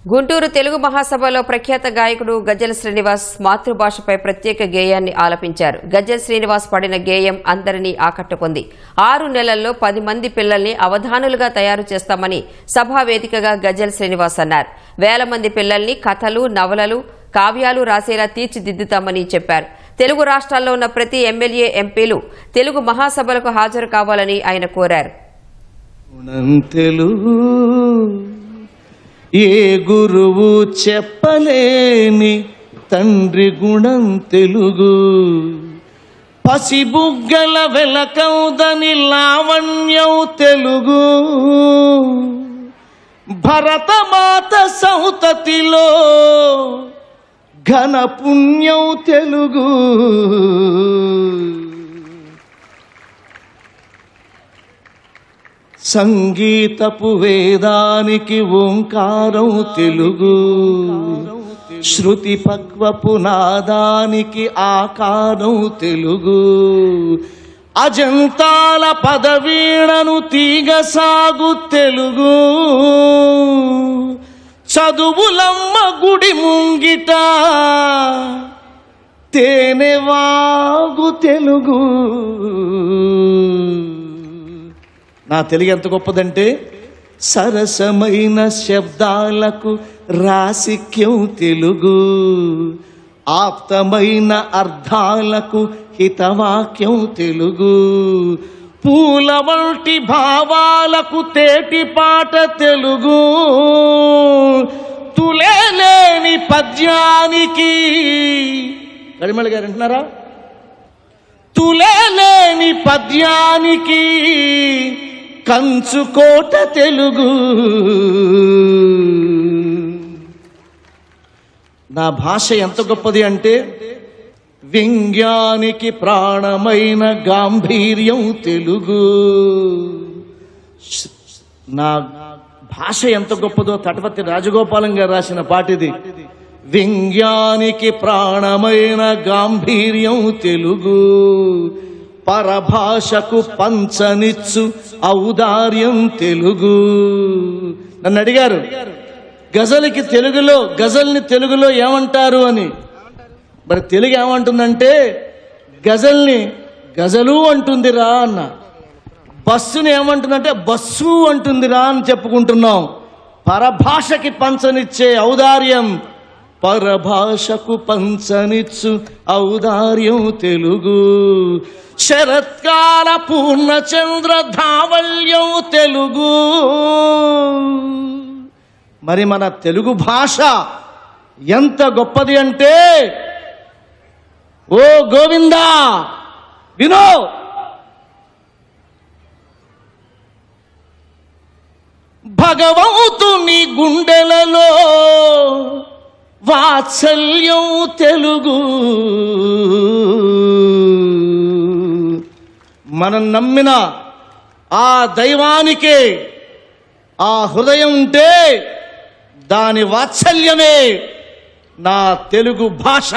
గుంటూరు తెలుగు మహాసభలో ప్రఖ్యాత గాయకుడు గజ్జల శ్రీనివాస్ మాతృభాషపై ప్రత్యేక గేయాన్ని ఆలపించారు. గజ్జల శ్రీనివాస్ పాడిన గేయం అందరినీ ఆకట్టుకుంది. 6 నెలల్లో 10 మంది పిల్లల్ని అవధానులుగా తయారు చేస్తామని సభా వేదికగా గజ్జల శ్రీనివాస్ అన్నారు. వేల మంది పిల్లల్ని కథలు, నవలలు, కావ్యాలు రాసేలా తీర్చిదిద్దుతామని చెప్పారు. తెలుగు రాష్ట్రాల్లో ఉన్న ప్రతి ఎమ్మెల్యే, ఎంపీలు తెలుగు మహాసభలకు హాజరు కావాలని ఆయన కోరారు. ఏ గురువు చెప్పలేని తండ్రి గుణం తెలుగు, పసిబుగ్గల వెలకౌదని లావణ్యం తెలుగు, భరతమాత సౌతతిలో ఘన పుణ్యం తెలుగు. సంగీతపు వేదానికి ఓంకారం తెలుగు, శృతి పక్వపు నాదానికి ఆకారం తెలుగు, అజంతాల పదవీణను తీగ సాగు తెలుగు, చదువులమ్మ గుడి ముంగిట తేనెవాగు తెలుగు. నా తెలుగు ఎంత గొప్పదంటే, సరసమైన శబ్దాలకు రాసిక్యం తెలుగు, ఆప్తమైన అర్థాలకు హితవాక్యం తెలుగు, పూల వంటి భావాలకు తేటి పాట తెలుగు, తులేలేని పద్యానికి, కడిమళ గారు అంటున్నారా, తులేలేని పద్యానికి కంచుకోట తెలుగు. నా భాష ఎంత గొప్పది అంటే, వ్యంగ్యానికి ప్రాణమైన గాంభీర్యం తెలుగు. నా భాష ఎంత గొప్పదో తటపతి రాజగోపాలం గారు రాసిన పాటిది. వ్యంగ్యానికి ప్రాణమైన గాంభీర్యం తెలుగు, పరభాషకు పంచనిచ్చు ఔదార్యం తెలుగు. నన్ను అడిగారు, గజల్కి తెలుగులో, గజల్ని తెలుగులో ఏమంటారు అని. మరి తెలుగు ఏమంటుందంటే, గజల్ని గజలు అంటుందిరా అన్న, బస్సుని ఏమంటుందంటే బస్సు అంటుందిరా అని చెప్పుకుంటున్నాం. పరభాషకి పంచనిచ్చే ఔదార్యం, పరభాషకు పంచనిచ్చు ఔదార్యం తెలుగు, శరత్కాల పూర్ణచంద్ర ధావల్యం తెలుగు. మరి మన తెలుగు భాష ఎంత గొప్పది అంటే, ఓ గోవిందా వినో, భగవంతుని గుండెలలో వాత్సల్యం తెలుగు. మనం నమ్మిన ఆ దైవానికే ఆ హృదయం ఉంటే దాని వాత్సల్యమే నా తెలుగు భాష.